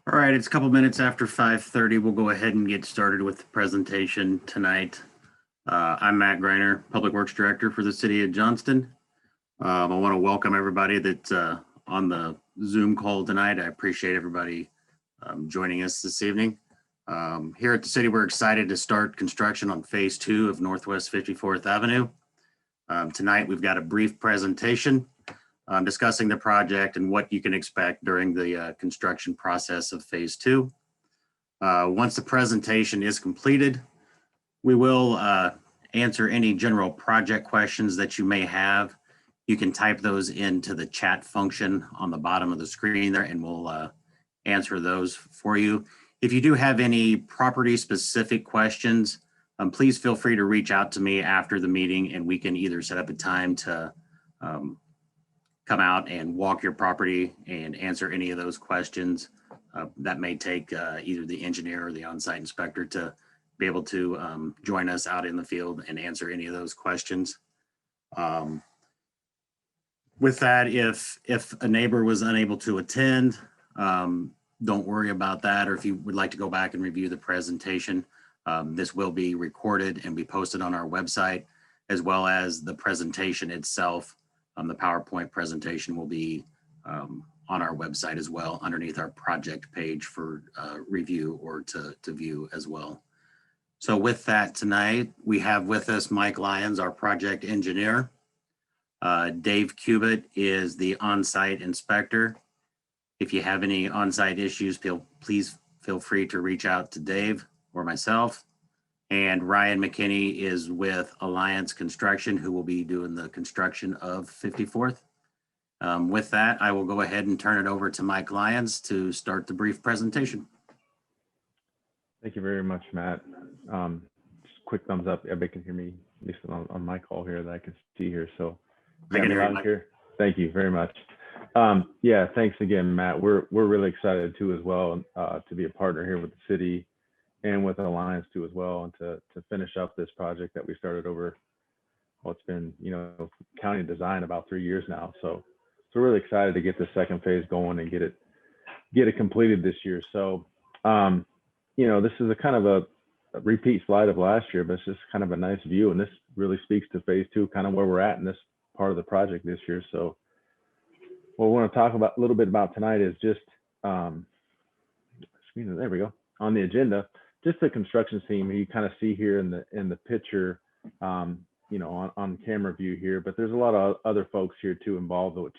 All right, it's a couple minutes after 5:30. We'll go ahead and get started with the presentation tonight. I'm Matt Greiner, Public Works Director for the City of Johnston. I want to welcome everybody that's on the Zoom call tonight. I appreciate everybody joining us this evening. Here at the city, we're excited to start construction on Phase 2 of Northwest 54th Avenue. Tonight, we've got a brief presentation discussing the project and what you can expect during the construction process of Phase 2. Once the presentation is completed, we will answer any general project questions that you may have. You can type those into the chat function on the bottom of the screen there, and we'll answer those for you. If you do have any property-specific questions, please feel free to reach out to me after the meeting, and we can either set up a time to come out and walk your property and answer any of those questions. That may take either the engineer or the on-site inspector to be able to join us out in the field and answer any of those questions. With that, if a neighbor was unable to attend, don't worry about that. Or if you would like to go back and review the presentation, this will be recorded and be posted on our website, as well as the presentation itself. The PowerPoint presentation will be on our website as well, underneath our project page for review or to view as well. So with that, tonight we have with us Mike Lyons, our project engineer. Dave Cubitt is the on-site inspector. If you have any on-site issues, please feel free to reach out to Dave or myself. And Ryan McKinney is with Alliance Construction, who will be doing the construction of 54th. With that, I will go ahead and turn it over to Mike Lyons to start the brief presentation. Thank you very much, Matt. Just quick thumbs up. Everybody can hear me, at least on my call here that I can see here. So I can hear you, here. Thank you very much. Yeah, thanks again, Matt. We're really excited too as well to be a partner here with the city and with Alliance too as well, and to finish up this project that we started over, well, it's been, county design about 3 years now. So we're really excited to get the second phase going and get it completed this year. So, this is a kind of a repeat slide of last year, but it's just kind of a nice view. And this really speaks to Phase 2, kind of where we're at in this part of the project this year. So what we want to talk about a little bit about tonight is just, there we go, on the agenda, just the construction team. You kind of see here in the picture, on camera view here, but there's a lot of other folks here too involved, which,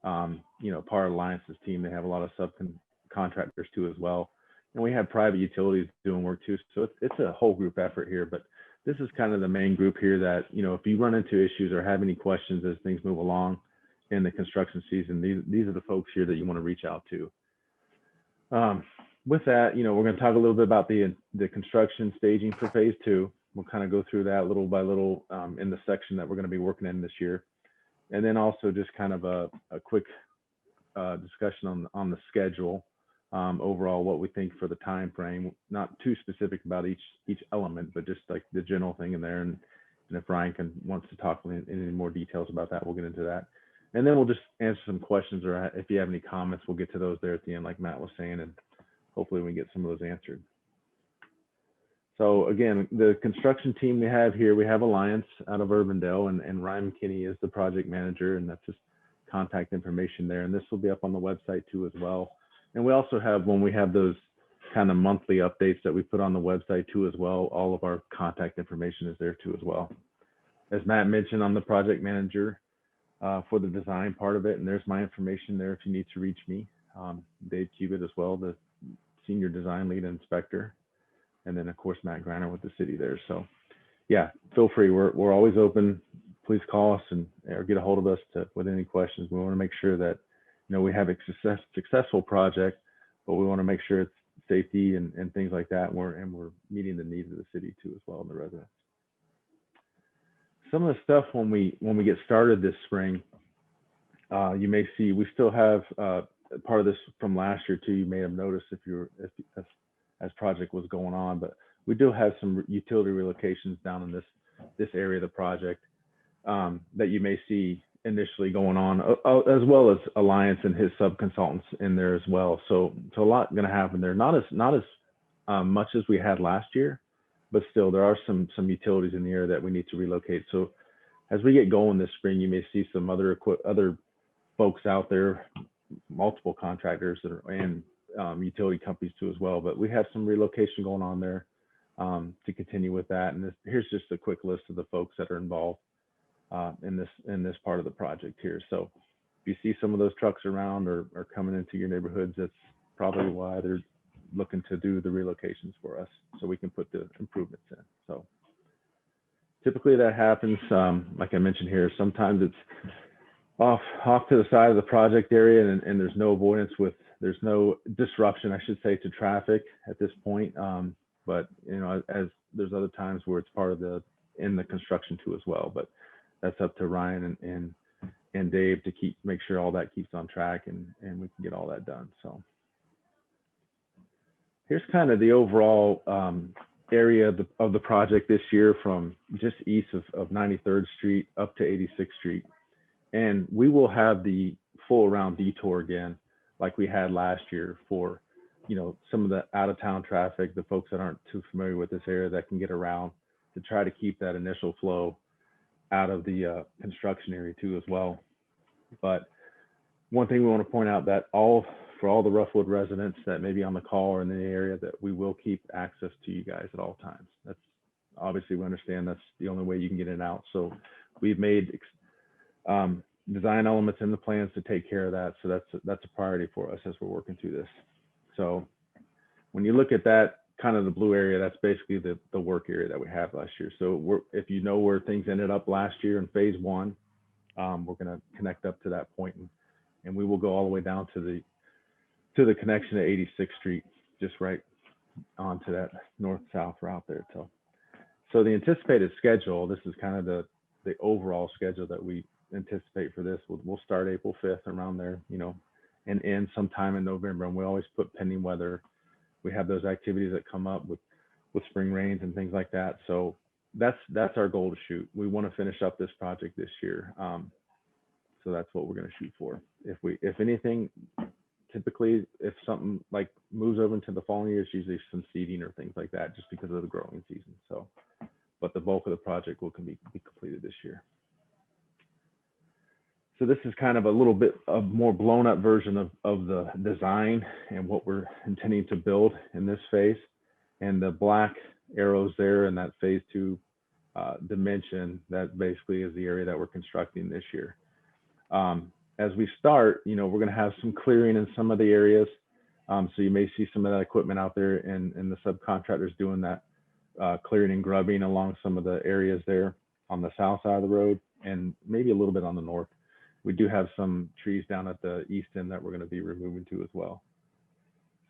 part of Alliance's team, they have a lot of subcontractors too as well. And we have private utilities doing work too. So it's a whole group effort here, but this is kind of the main group here that, if you run into issues or have any questions as things move along in the construction season, these are the folks here that you want to reach out to. With that, we're going to talk a little bit about the construction staging for Phase 2. We'll kind of go through that little by little in the section that we're going to be working in this year. And then also just kind of a quick discussion on the schedule, overall, what we think for the time frame, not too specific about each element, but just like the general thing in there. And if Ryan wants to talk in any more details about that, we'll get into that. And then we'll just answer some questions, or if you have any comments, we'll get to those there at the end, like Matt was saying, and hopefully we can get some of those answered. So again, the construction team we have here, we have Alliance out of Urbandale, and Ryan McKinney is the project manager, and that's just contact information there. And this will be up on the website too as well. And we also have, when we have those kind of monthly updates that we put on the website too as well, all of our contact information is there too as well. As Matt mentioned, I'm the project manager for the design part of it, and there's my information there if you need to reach me. Dave Cubitt as well, the senior design lead inspector, and then of course Matt Greiner with the city there. So yeah, feel free. We're always open. Please call us or get a hold of us with any questions. We want to make sure that we have a successful project, but we want to make sure it's safety and things like that, and we're meeting the needs of the city too as well, and the residents. Some of the stuff when we get started this spring, you may see we still have part of this from last year too. You may have noticed as project was going on, but we do have some utility relocations down in this area of the project that you may see initially going on, as well as Alliance and his sub-consultants in there as well. So a lot going to happen there. Not as much as we had last year, but still there are some utilities in the area that we need to relocate. So as we get going this spring, you may see some other folks out there, multiple contractors and utility companies too as well. But we have some relocation going on there to continue with that. And here's just a quick list of the folks that are involved in this part of the project here. So if you see some of those trucks around or coming into your neighborhoods, that's probably why they're looking to do the relocations for us, so we can put the improvements in. So typically that happens, like I mentioned here, sometimes it's off to the side of the project area, and there's no there's no disruption, I should say, to traffic at this point. But you know, as there's other times where it's part of the construction too as well. But that's up to Ryan and Dave to make sure all that keeps on track, and we can get all that done. So here's kind of the overall area of the project this year, from just east of 93rd Street up to 86th Street. And we will have the full around detour again, like we had last year, for, you know, some of the out of town traffic, the folks that aren't too familiar with this area that can get around, to try to keep that initial flow out of the construction area too as well. But one thing we want to point out, that for all the Roughwood residents that may be on the call or in the area, that we will keep access to you guys at all times. That's obviously, we understand that's the only way you can get in and out. So we've made design elements in the plans to take care of that. So that's a priority for us as we're working through this. So when you look at that, kind of the blue area, that's basically the work area that we have last year. So if you know where things ended up last year in phase one, we're going to connect up to that point, and we will go all the way down to the connection at 86th Street, just right onto that north-south route there. So the anticipated schedule, this is kind of the overall schedule that we anticipate for this. We'll start April 5th, around there, you know, and end sometime in November. And we always put pending weather. We have those activities that come up with spring rains and things like that. So that's our goal to shoot. We want to finish up this project this year. So that's what we're going to shoot for. If anything, typically, if something like moves over into the following year, it's usually some seeding or things like that, just because of the growing season. So, but the bulk of the project will be completed this year. So this is kind of a little bit of more blown up version of the design and what we're intending to build in this phase. And the black arrows there in that phase 2 dimension, that basically is the area that we're constructing this year. As we start, you know, we're going to have some clearing in some of the areas. So you may see some of that equipment out there, and the subcontractors doing that clearing and grubbing along some of the areas there on the south side of the road, and maybe a little bit on the north. We do have some trees down at the east end that we're going to be removing too as well.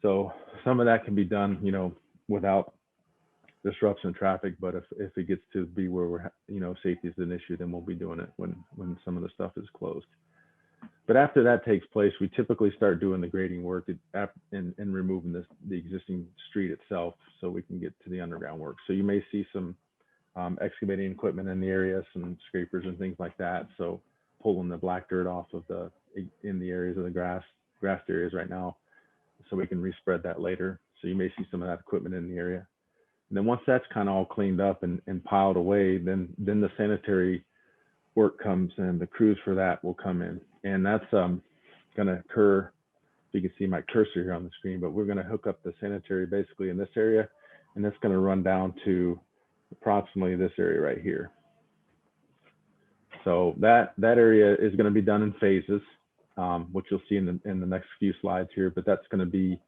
So some of that can be done, you know, without disruption of traffic. But if it gets to be where we're, you know, safety is an issue, then we'll be doing it when some of the stuff is closed. But after that takes place, we typically start doing the grading work and removing the existing street itself, so we can get to the underground work. So you may see some excavating equipment in the area, some scrapers and things like that. So pulling the black dirt off of in the areas of the grassed areas right now, so we can respread that later. So you may see some of that equipment in the area. And then once that's kind of all cleaned up and piled away, then the sanitary work comes in. The crews for that will come in, and that's going to occur. You can see my cursor here on the screen, but we're going to hook up the sanitary basically in this area, and that's going to run down to approximately this area right here. So that area is going to be done in phases, which you'll see in the next few slides here. But that's going to be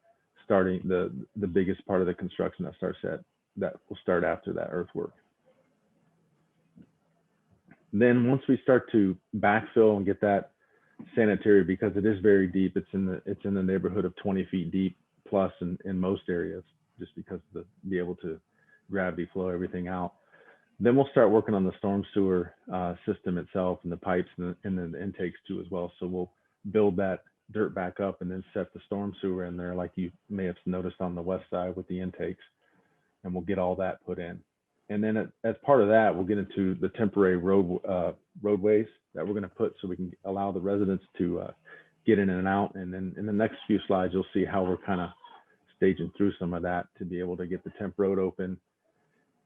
starting the biggest part of the construction that will start after that earthwork. Then once we start to backfill and get that sanitary, because it is very deep, it's in the neighborhood of 20 feet deep plus in most areas, just because of be able to gravity flow everything out. Then we'll start working on the storm sewer system itself, and the pipes and then the intakes too as well. So we'll build that dirt back up and then set the storm sewer in there, like you may have noticed on the west side with the intakes, and we'll get all that put in. And then as part of that, we'll get into the temporary roadways that we're going to put so we can allow the residents to get in and out. And then in the next few slides, you'll see how we're kind of staging through some of that to be able to get the temp road open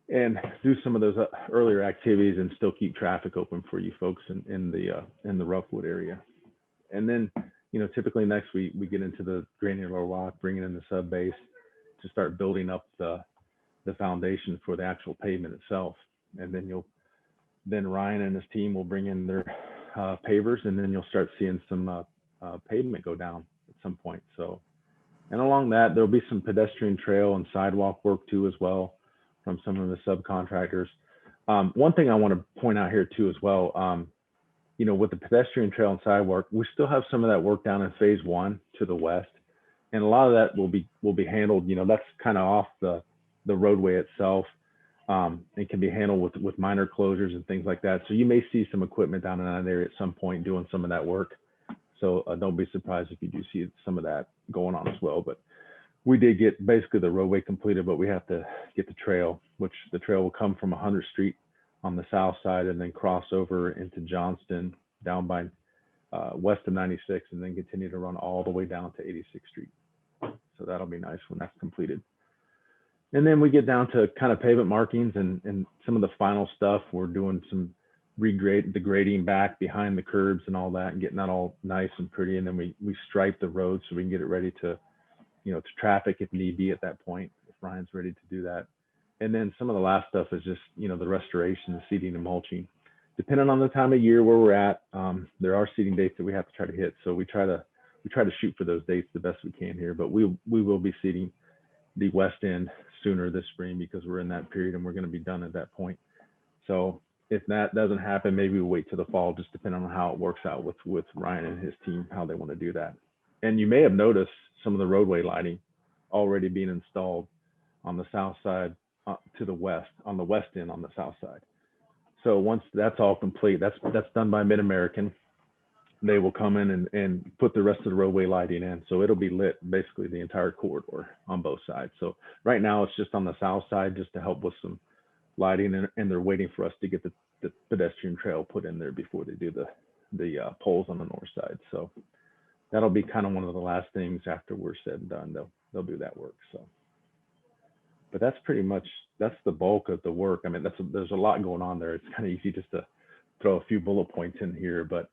and do some of those earlier activities and still keep traffic open for you folks in the Roughwood area. And then, you know, typically next week we get into the granular rock, bringing in the sub base to start building up the foundation for the actual pavement itself. And then Ryan and his team will bring in their pavers, and then you'll start seeing some pavement go down at some point. So, and along that, there'll be some pedestrian trail and sidewalk work too as well from some of the subcontractors. One thing I want to point out here too as well, you know, with the pedestrian trail and sidewalk, we still have some of that work down in phase 1 to the west. And a lot of that will be handled, you know, that's kind of off the roadway itself. It can be handled with minor closures and things like that. So you may see some equipment down in that area at some point doing some of that work. So don't be surprised if you do see some of that going on as well. But we did get basically the roadway completed, but we have to get the trail, which the trail will come from 100th Street on the south side and then cross over into Johnston down by west of 96 and then continue to run all the way down to 86th Street. So that'll be nice when that's completed. And then we get down to kind of pavement markings and some of the final stuff. We're doing some the grading back behind the curbs and all that and getting that all nice and pretty. And then we stripe the road so we can get it ready to, you know, to traffic if need be at that point, if Ryan's ready to do that. And then some of the last stuff is just, you know, the restoration, the seeding and mulching. Depending on the time of year where we're at, there are seeding dates that we have to try to hit. So we try to shoot for those dates the best we can here, but we will be seeding the west end sooner this spring because we're in that period and we're going to be done at that point. So if that doesn't happen, maybe we'll wait till the fall, just depending on how it works out with Ryan and his team, how they want to do that. And you may have noticed some of the roadway lighting already being installed on the south side to the west, on the west end on the south side. So once that's all complete, that's done by Mid-American. They will come in and put the rest of the roadway lighting in. So it'll be lit basically the entire corridor on both sides. So right now it's just on the south side just to help with some lighting, and they're waiting for us to get the pedestrian trail put in there before they do the poles on the north side. So that'll be kind of one of the last things after we're said and done. They'll do that work. So, but that's pretty much, that's the bulk of the work. I mean, there's a lot going on there. It's kind of easy just to throw a few bullet points in here, but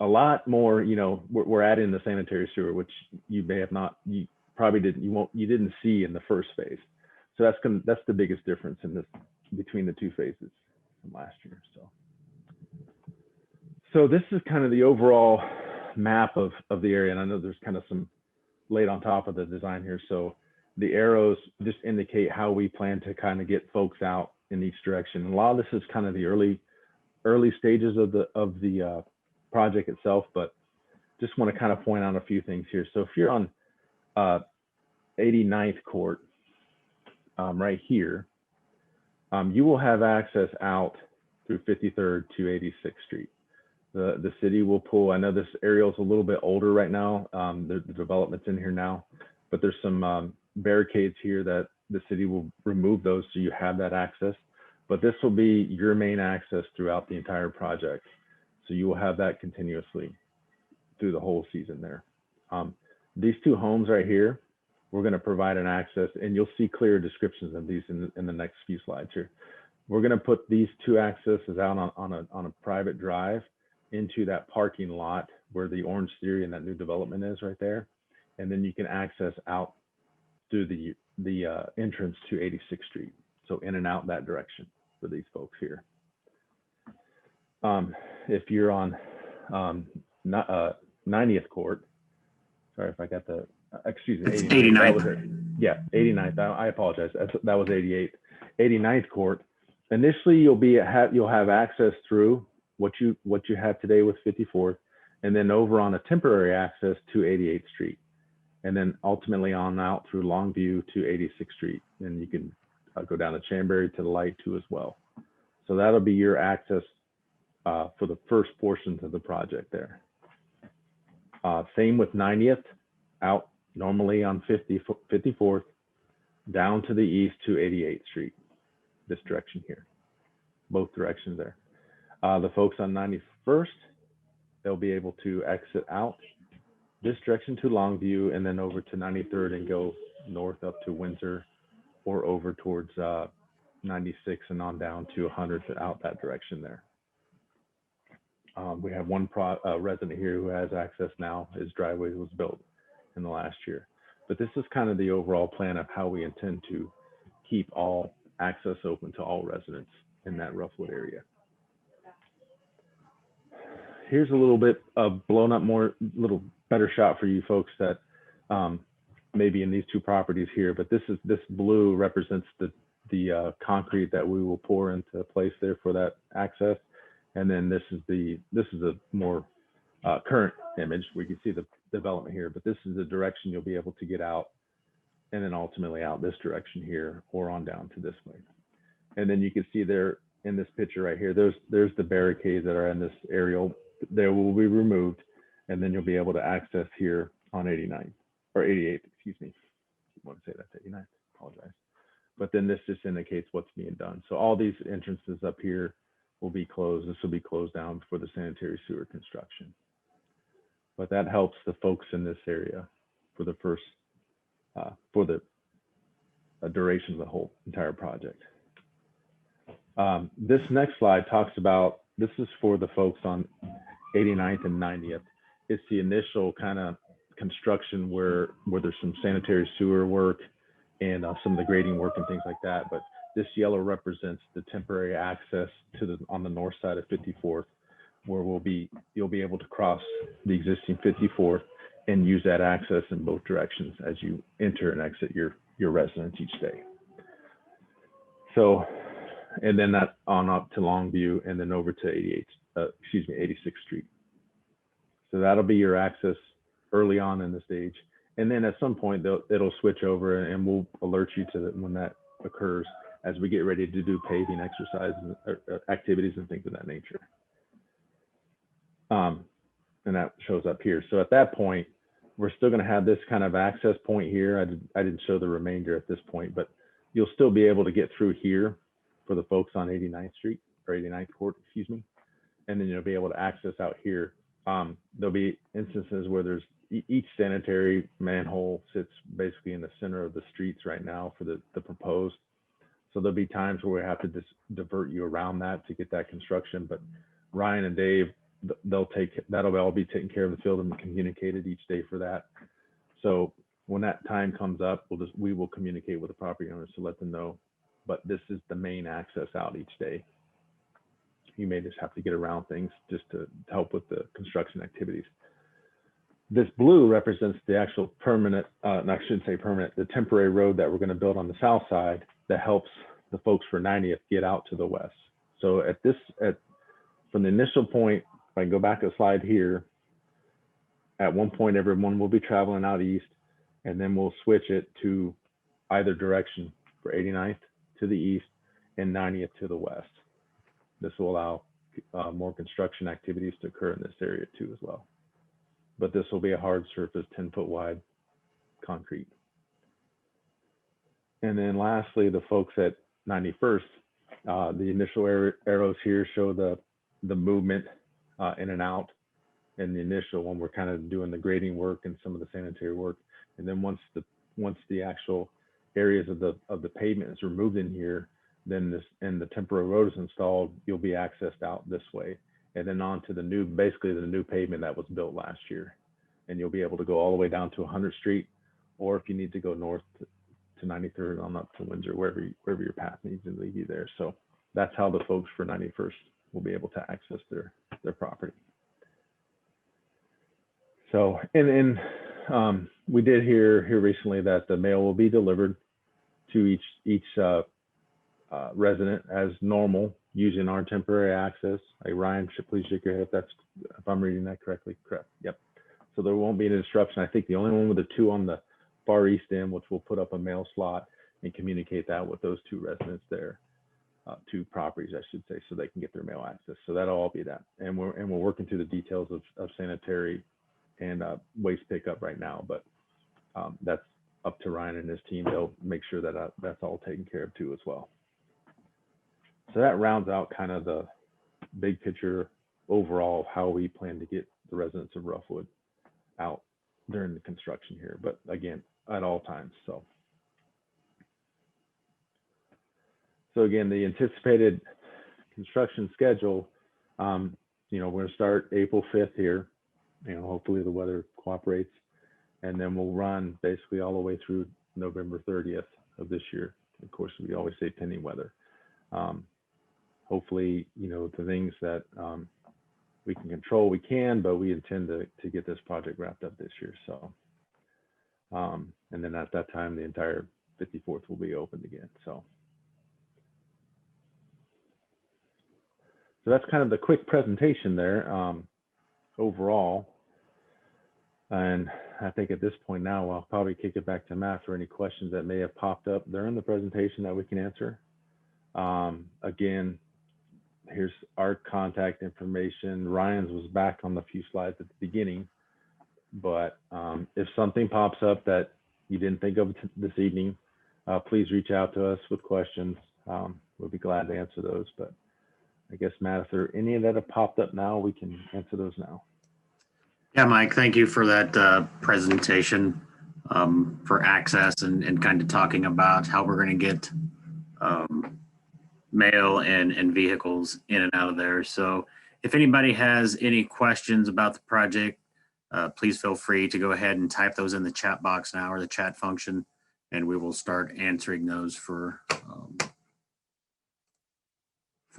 a lot more, you know, we're adding the sanitary sewer, which you may have not, you probably didn't, you didn't see in the first phase. So that's the biggest difference in this between the two phases from last year. So this is kind of the overall map of the area. And I know there's kind of some laid on top of the design here. So the arrows just indicate how we plan to kind of get folks out in each direction. And a lot of this is kind of the early stages of the project itself, but just want to kind of point out a few things here. So if you're on 89th Court, right here, you will have access out through 53rd to 86th Street. The city will pull, I know this aerial is a little bit older right now, the development's in here now, but there's some barricades here that the city will remove those so you have that access. But this will be your main access throughout the entire project. So you will have that continuously through the whole season there. These two homes right here, we're going to provide an access, and you'll see clear descriptions of these in the next few slides here. We're going to put these two accesses out on a private drive into that parking lot where the Orange Theory and that new development is right there. And then you can access out through the entrance to 86th Street. So in and out that direction for these folks here. If you're on 90th Court, sorry if I got the, excuse me, 89th. Yeah, 89th. I apologize. That was 88th. 89th Court. Initially, you'll have access through what you have today with 54th, and then over on a temporary access to 88th Street, and then ultimately on out through Longview to 86th Street, and you can go down to Chanberry to the light too as well. So that'll be your access for the first portions of the project there. Same with 90th, out normally on 54th, down to the east to 88th Street. this direction here, both directions there. The folks on 91st, they'll be able to exit out this direction to Longview and then over to 93rd and go north up to Windsor or over towards 96 and on down to 100th out that direction there. We have one resident here who has access now. His driveway was built in the last year. But this is kind of the overall plan of how we intend to keep all access open to all residents in that Roughwood area. Here's a little bit of blown up, little better shot for you folks that maybe in these two properties here, but this blue represents the concrete that we will pour into place there for that access. And then this is a more current image. We can see the development here, but this is the direction you'll be able to get out and then ultimately out this direction here or on down to this way. And then you can see there in this picture right here, there's the barricades that are in this aerial. They will be removed, and then you'll be able to access here on 89 or 88, excuse me. I want to say that's 89, apologize. But then this just indicates what's being done. So all these entrances up here will be closed. This will be closed down for the sanitary sewer construction. But that helps the folks in this area for the first, for the duration of the whole entire project. This next slide talks about, this is for the folks on 89th and 90th. It's the initial kind of construction where there's some sanitary sewer work and some of the grading work and things like that. But this yellow represents the temporary access to on the north side of 54th, where you'll be able to cross the existing 54th and use that access in both directions as you enter and exit your residence each day. So, and then that on up to Longview and then over to 86th Street. So that'll be your access early on in the stage. And then at some point it'll switch over and we'll alert you to when that occurs as we get ready to do paving exercises or activities and things of that nature. And that shows up here. So at that point, we're still going to have this kind of access point here. I didn't show the remainder at this point, but you'll still be able to get through here for the folks on 89th Street or 89th Court, excuse me. And then you'll be able to access out here. There'll be instances where there's each sanitary manhole sits basically in the center of the streets right now for the proposed. So there'll be times where we have to just divert you around that to get that construction. But Ryan and Dave, that'll all be taken care of in the field and communicated each day for that. So when that time comes up, we will communicate with the property owners to let them know. But this is the main access out each day. You may just have to get around things just to help with the construction activities. This blue represents the actual permanent, I shouldn't say permanent, the temporary road that we're going to build on the south side that helps the folks for 90th get out to the west. So from the initial point, if I can go back a slide here, at one point everyone will be traveling out east, and then we'll switch it to either direction for 89th to the east and 90th to the west. This will allow more construction activities to occur in this area too as well. But this will be a hard surface, 10-foot wide concrete. And then lastly, the folks at 91st, the initial arrows here show the movement in and out. And the initial one, we're kind of doing the grading work and some of the sanitary work. And then once the actual areas of the pavement is removed in here, then the temporary road is installed, you'll be accessed out this way. And then on to basically the new pavement that was built last year. And you'll be able to go all the way down to 100th Street, or if you need to go north to 93rd on up to Windsor, wherever your path needs to lead you there. So that's how the folks for 91st will be able to access their property. So, and we did hear recently that the mail will be delivered to each resident as normal using our temporary access. Hey, Ryan, please shake your head if I'm reading that correctly. Correct. Yep. So there won't be any disruption. I think the only one with the two on the far east end, which will put up a mail slot and communicate that with those two residents there, two properties, I should say, so they can get their mail access. So that'll all be that. And we're working through the details of sanitary and waste pickup right now, but that's up to Ryan and his team. They'll make sure that that's all taken care of too as well. So that rounds out kind of the big picture overall of how we plan to get the residents of Roughwood out during the construction here, but again, at all times. So again, the anticipated construction schedule, we're going to start April 5th here. Hopefully the weather cooperates, and then we'll run basically all the way through November 30th of this year. Of course, we always say pending weather. Hopefully, the things that we can control, we can, but we intend to get this project wrapped up this year. So, and then at that time, the entire 54th will be opened again. So that's kind of the quick presentation there overall. And I think at this point now, I'll probably kick it back to Matt for any questions that may have popped up during the presentation that we can answer. Again, here's our contact information. Ryan's was back on the few slides at the beginning, but if something pops up that you didn't think of this evening, please reach out to us with questions. We'll be glad to answer those. But I guess, Matt, if there are any that have popped up now, we can answer those now. Yeah, Mike, thank you for that presentation for access and kind of talking about how we're going to get mail and vehicles in and out of there. So if anybody has any questions about the project, please feel free to go ahead and type those in the chat box now, or the chat function, and we will start answering those for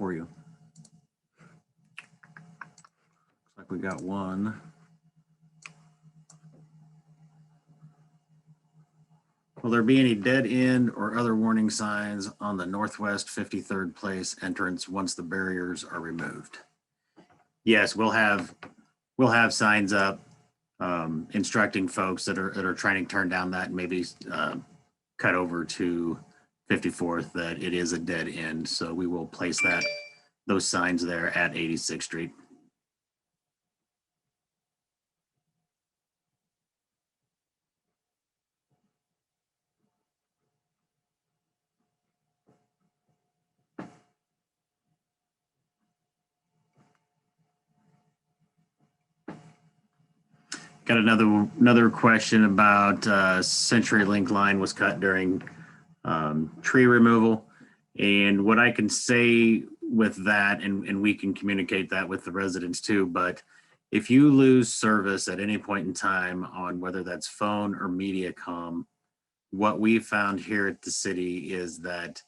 you. Looks like we got one. Will there be any dead end or other warning signs on the Northwest 53rd Place entrance once the barriers are removed? Yes, we'll have signs up instructing folks that are trying to turn down that and maybe cut over to 54th that it is a dead end. So we will place those signs there at 86th Street. Got another question about CenturyLink line was cut during tree removal. And what I can say with that, and we can communicate that with the residents too, but if you lose service at any point in time on whether that's phone or MediaCom, what we found here at the city is that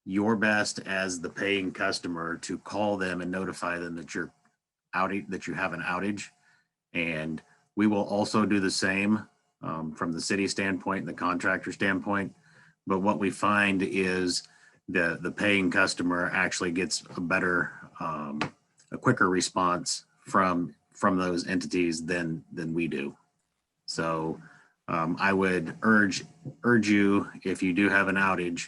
your best as the paying customer to call them and notify them that you're that you have an outage. And we will also do the same from the city standpoint and the contractor standpoint. But what we find is the paying customer actually gets a better, a quicker response from those entities than we do. So I would urge you, if you do have an outage,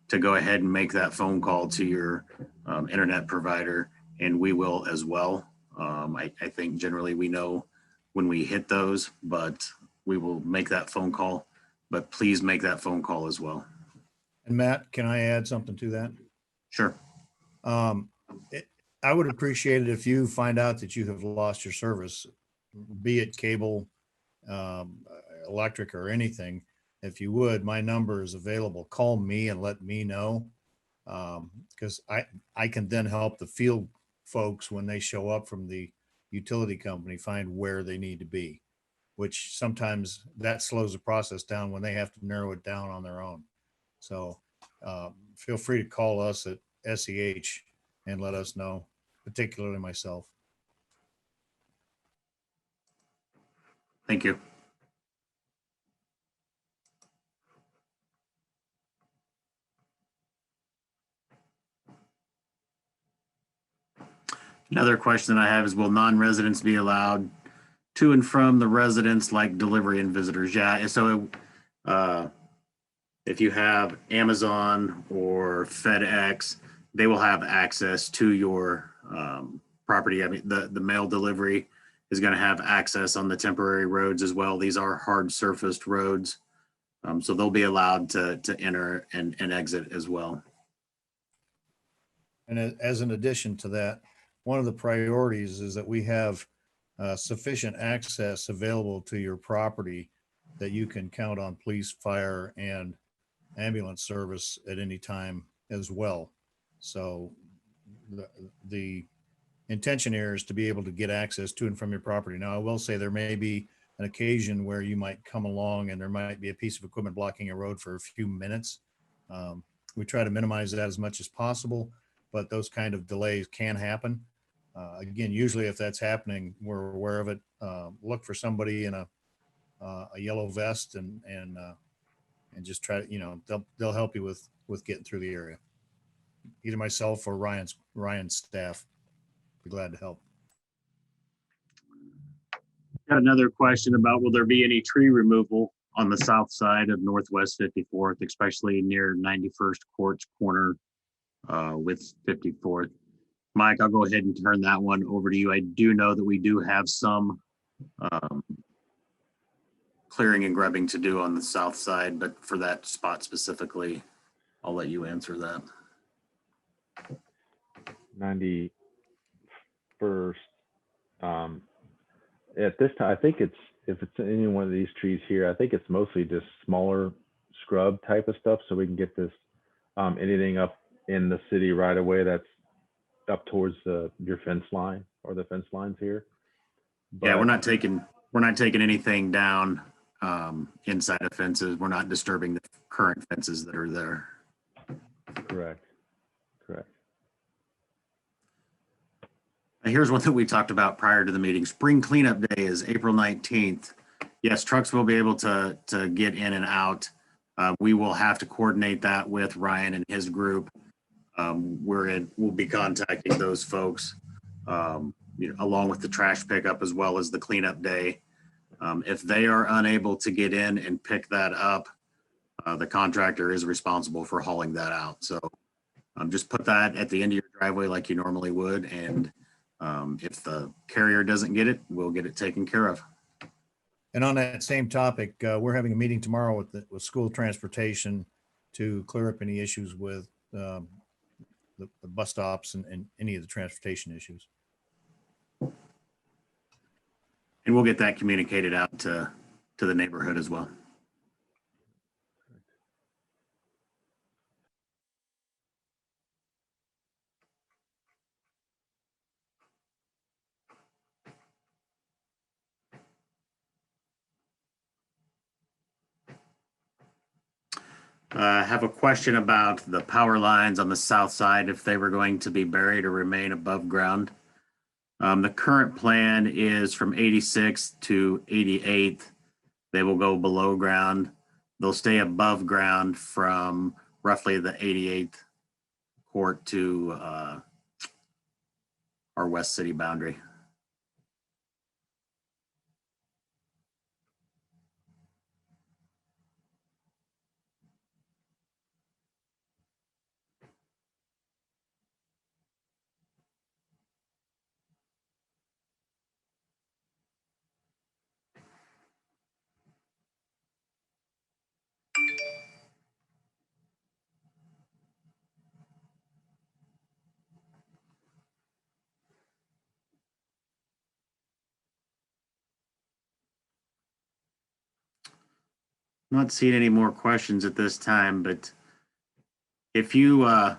to go ahead and make that phone call to your internet provider, and we will as well. I think generally we know when we hit those, but we will make that phone call, but please make that phone call as well. And Matt, can I add something to that? Sure. I would appreciate it if you find out that you have lost your service, be it cable, electric, or anything. If you would, my number is available. Call me and let me know, because I can then help the field folks when they show up from the utility company find where they need to be, which sometimes that slows the process down when they have to narrow it down on their own. So feel free to call us at SEH and let us know, particularly myself. Thank you. Another question that I have is, will non-residents be allowed to and from the residents like delivery and visitors? Yeah, so if you have Amazon or FedEx, they will have access to your property. I mean, the mail delivery is going to have access on the temporary roads as well. These are hard surfaced roads. So they'll be allowed to enter and exit as well. And as an addition to that, one of the priorities is that we have sufficient access available to your property that you can count on police, fire, and ambulance service at any time as well. So the intention here is to be able to get access to and from your property. Now, I will say there may be an occasion where you might come along and there might be a piece of equipment blocking a road for a few minutes. We try to minimize that as much as possible, but those kind of delays can happen. Again, usually if that's happening, we're aware of it. Look for somebody in a yellow vest and just try to, they'll help you with getting through the area. Either myself or Ryan's staff. Be glad to help. Got another question about, will there be any tree removal on the south side of Northwest 54th, especially near 91st Courts corner with 54th? Mike, I'll go ahead and turn that one over to you. I do know that we do have some clearing and grubbing to do on the south side, but for that spot specifically, I'll let you answer that. 91st. At this time, I think if it's any one of these trees here, I think it's mostly just smaller scrub type of stuff, so we can get this anything up in the city right away that's up towards your fence line or the fence lines here. But yeah, we're not taking anything down inside of fences. We're not disturbing the current fences that are there. Correct. Here's one that we talked about prior to the meeting. Spring cleanup day is April 19th. Yes, trucks will be able to get in and out. We will have to coordinate that with Ryan and his group. We'll be contacting those folks along with the trash pickup as well as the cleanup day. If they are unable to get in and pick that up, the contractor is responsible for hauling that out. So just put that at the end of your driveway like you normally would. And if the carrier doesn't get it, we'll get it taken care of. And on that same topic, we're having a meeting tomorrow with school transportation to clear up any issues with the bus stops and any of the transportation issues. And we'll get that communicated out to the neighborhood as well. I have a question about the power lines on the south side, if they were going to be buried or remain above ground. The current plan is from 86th to 88th. They will go below ground. They'll stay above ground from roughly the 88th court to our west city boundary. Not seeing any more questions at this time, but if you have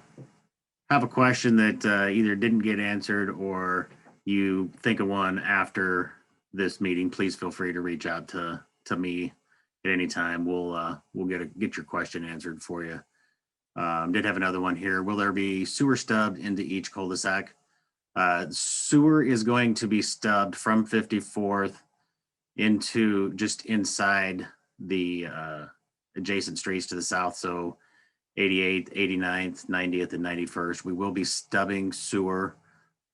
a question that either didn't get answered or you think of one after this meeting, please feel free to reach out to me at any time. We'll get your question answered for you. Did have another one here. Will there be sewer stubbed into each cul-de-sac? Sewer is going to be stubbed from 54th into just inside the adjacent streets to the south. So 88th, 89th, 90th, and 91st. We will be stubbing sewer.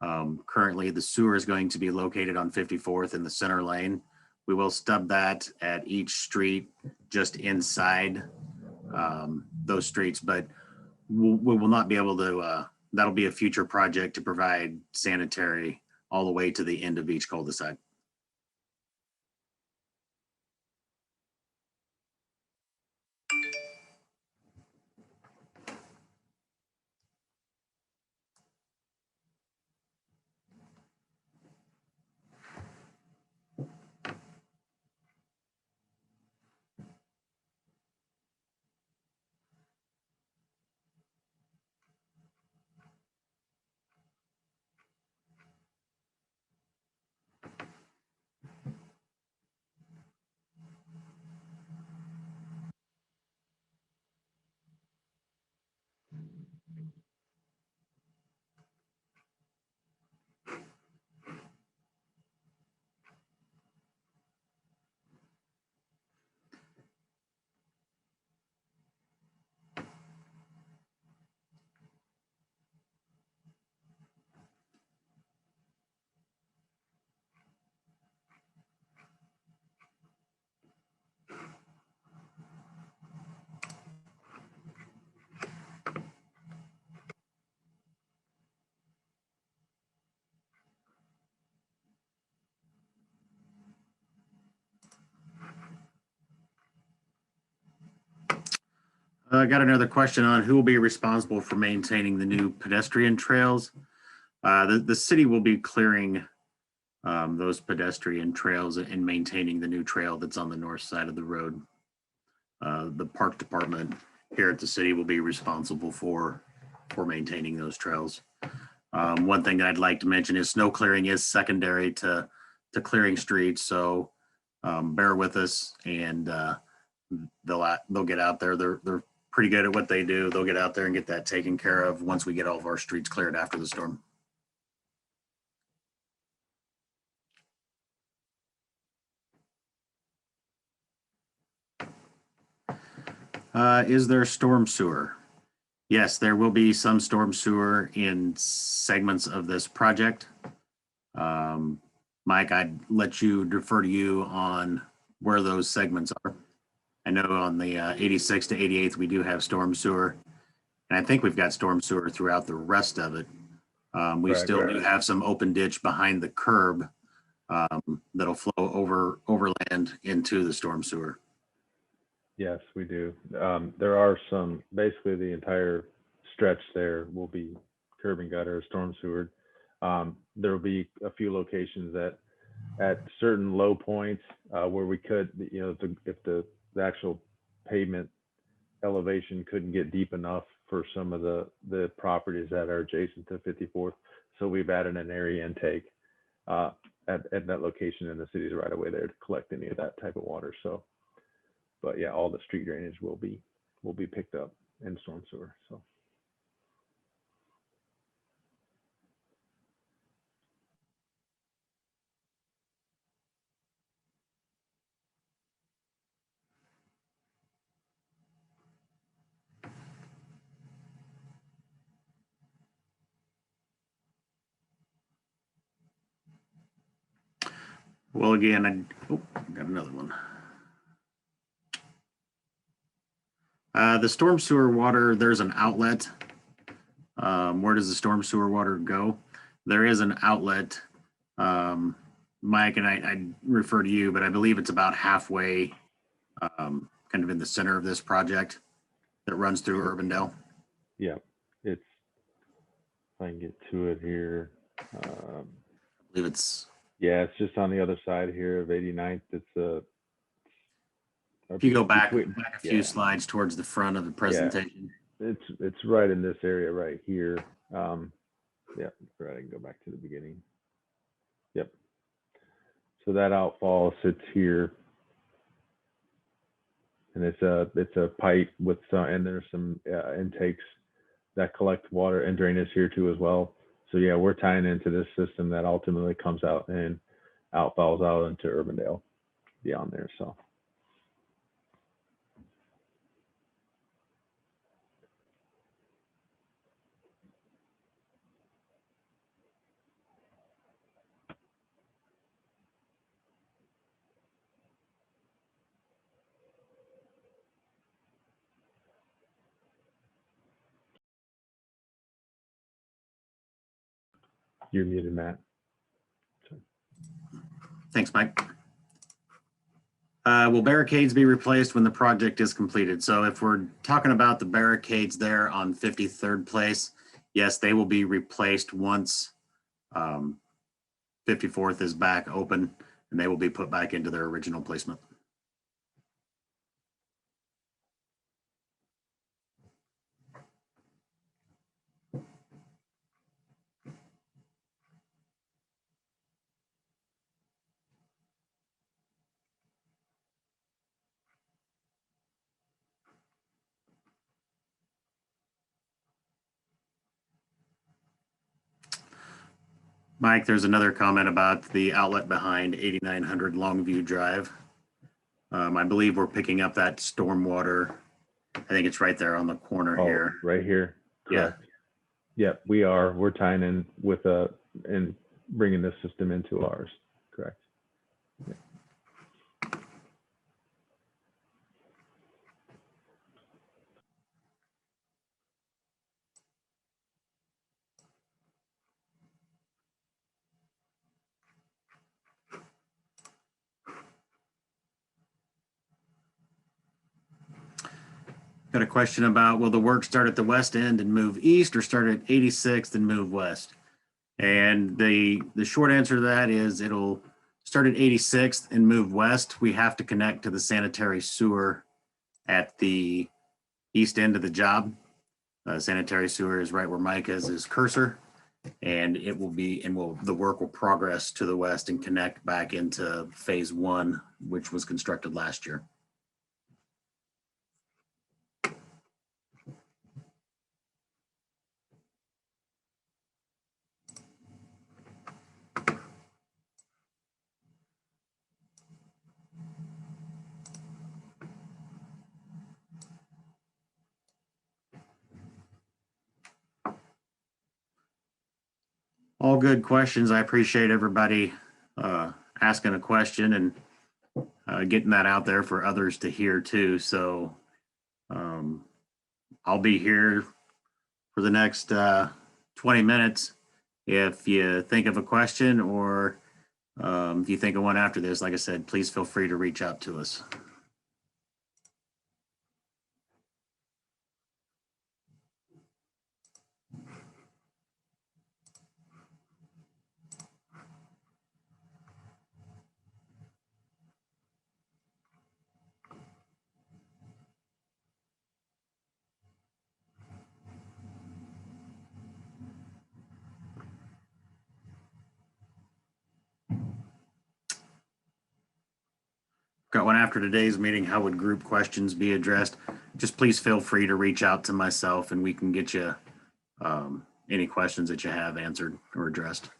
Currently, the sewer is going to be located on 54th in the center lane. We will stub that at each street just inside those streets, but we will not be able to, that'll be a future project to provide sanitary all the way to the end of each cul-de-sac. I got another question on who will be responsible for maintaining the new pedestrian trails. The city will be clearing those pedestrian trails and maintaining the new trail that's on the north side of the road. The park department here at the city will be responsible for maintaining those trails. One thing that I'd like to mention is snow clearing is secondary to clearing streets, so bear with us, and they'll get out there. They're pretty good at what they do. They'll get out there and get that taken care of once we get all of our streets cleared after the storm. Is there storm sewer? Yes, there will be some storm sewer in segments of this project. Mike, I'd let you defer to you on where those segments are. I know on the 86 to 88th, we do have storm sewer. And I think we've got storm sewer throughout the rest of it. We Correct. still do have some open ditch behind the curb that'll flow overland into the storm sewer. Yes, we do. There are some, basically the entire stretch there will be curb and gutter, storm sewered. There will be a few locations that at certain low points where we could, if the actual pavement elevation couldn't get deep enough for some of the properties that are adjacent to 54th. So we've added an area intake at that location in the city's right away there to collect any of that type of water. So, but yeah, all the street drainage will be picked up in storm sewer. So. Well, again, got another one. The storm sewer water, there's an outlet. Where does the storm sewer water go? There is an outlet. Mike, and I refer to you, but I believe it's about halfway, kind of in the center of this project that runs through Urbandale. Yeah, it's, if I can get to it here. I believe it's, Yeah, it's just on the other side here of 89th. It's if you go back a few yeah. slides towards the front of the presentation. It's right in this area right here. Yeah, right. I can go back to the beginning. Yep. So that outfall sits here, and it's a pipe with some, and there's some intakes that collect water and drainage here too as well. So yeah, we're tying into this system that ultimately comes out and outfalls out into Urbandale beyond there. So. You're muted, Matt. Thanks, Mike. Will barricades be replaced when the project is completed? So if we're talking about the barricades there on 53rd Place, yes, they will be replaced once 54th is back open, and they will be put back into their original placement. Mike, there's another comment about the outlet behind 8900 Longview Drive. I believe we're picking up that stormwater. I think it's right there on the corner Oh, here. right here. Yeah. Correct. Yep, we are. We're tying in with and bringing this system into ours. Correct. Got a question about, will the work start at the west end and move east, or start at 86th and move west? And the short answer to that is it'll start at 86th and move west. We have to connect to the sanitary sewer at the east end of the job. Sanitary sewer is right where Mike has his cursor, and it will be, and the work will progress to the west and connect back into phase 1, which was constructed last year. All good questions. I appreciate everybody asking a question and getting that out there for others to hear too. So I'll be here for the next 20 minutes. If you think of a question, or if you think of one after this, like I said, please feel free to reach out to us. Got one after today's meeting. How would group questions be addressed? Just please feel free to reach out to myself and we can get you any questions that you have answered or addressed.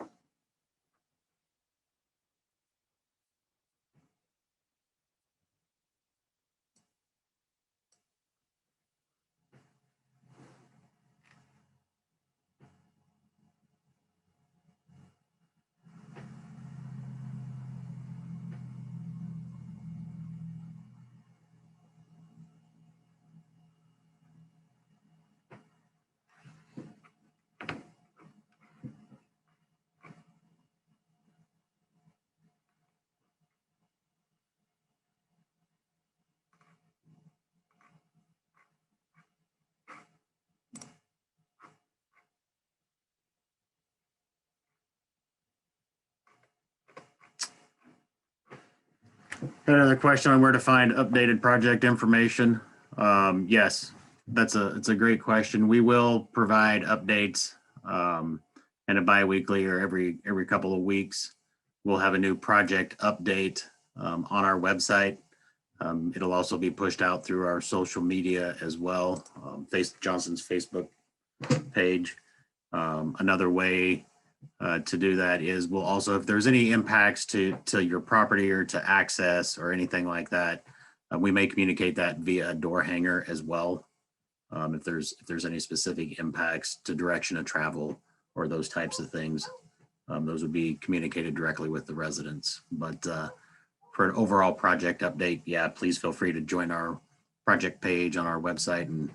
Got another question on where to find updated project information. Yes, it's a great question. We will provide updates and a bi-weekly or every couple of weeks. We'll have a new project update on our website. It'll also be pushed out through our social media as well. Johnston's Facebook page. Another way to do that is we'll also, if there's any impacts to your property or to access or anything like that, we may communicate that via a door hanger as well. If there's any specific impacts to direction of travel or those types of things, those would be communicated directly with the residents. But for an overall project update, yeah, please feel free to join our project page on our website and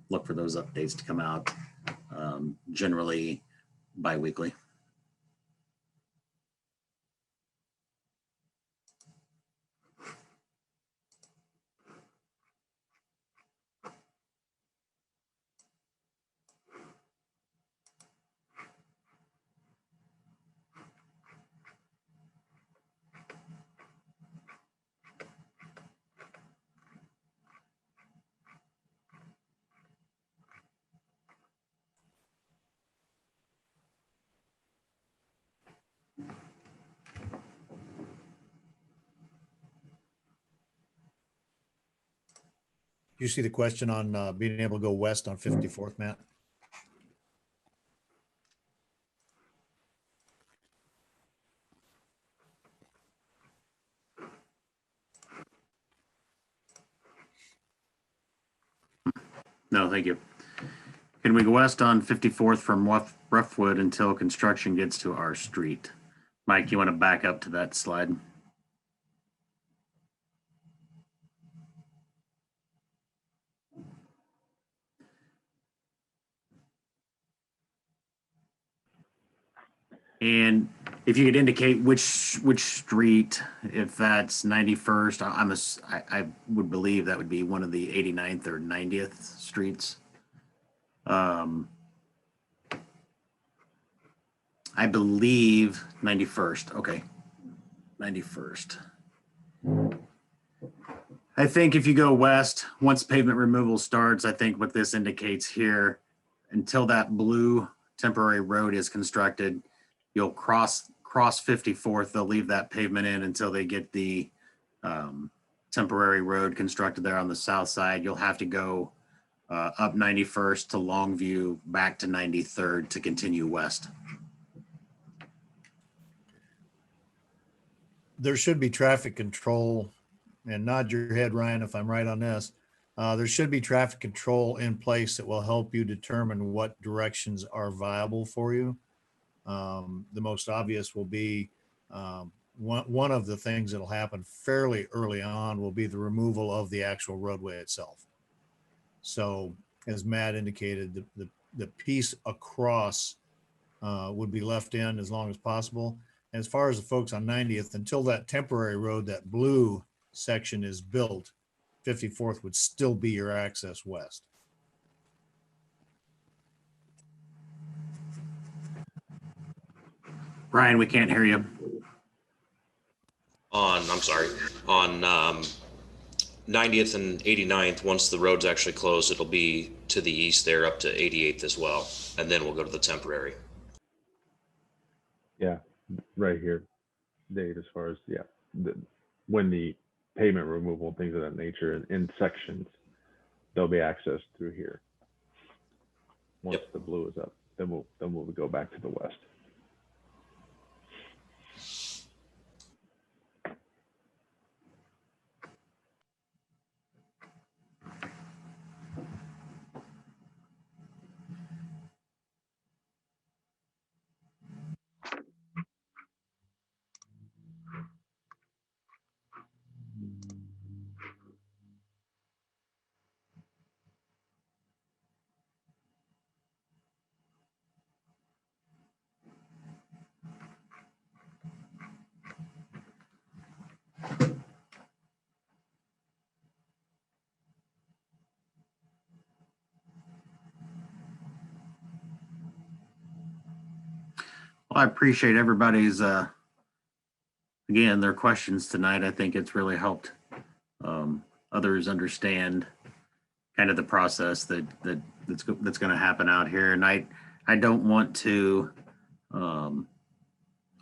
look for those updates to come out generally bi-weekly. You see the question on being able to go west on 54th, Matt? No, thank you. Can we go west on 54th from Roughwood until construction gets to our street? Mike, you want to back up to that slide? And if you could indicate which street, if that's 91st, I would believe that would be one of the 89th or 90th streets. I believe 91st. Okay, 91st. I think if you go west, once pavement removal starts, I think what this indicates here, until that blue temporary road is constructed, you'll cross 54th. They'll leave that pavement in until they get the temporary road constructed there on the south side. You'll have to go up 91st to Longview, back to 93rd to continue west. There should be traffic control, and nod your head, Ryan, if I'm right on this. There should be traffic control in place that will help you determine what directions are viable for you. The most obvious will be one of the things that'll happen fairly early on will be the removal of the actual roadway itself. So as Matt indicated, the piece across would be left in as long as possible. As far as the folks on 90th, until that temporary road, that blue section is built, 54th would still be your access west. Ryan, we can't hear you. On 90th and 89th, once the road's actually closed, it'll be to the east there up to 88th as well. And then we'll go to the temporary. Yeah, right here, Dave, as far as, when the pavement removal, things of that nature in sections, they'll be accessed through here. Once the blue is up, then we'll go back to the west. Well, I appreciate everybody's, again, their questions tonight. I think it's really helped others understand kind of the process that's going to happen out here. And I don't want to, I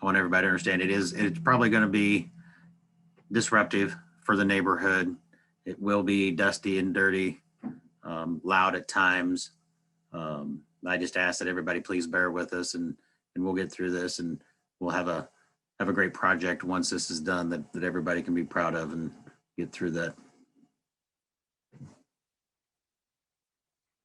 want everybody to understand it's probably going to be disruptive for the neighborhood. It will be dusty and dirty, loud at times. I just ask that everybody please bear with us, and we'll get through this, and we'll have a great project once this is done that everybody can be proud of and get through that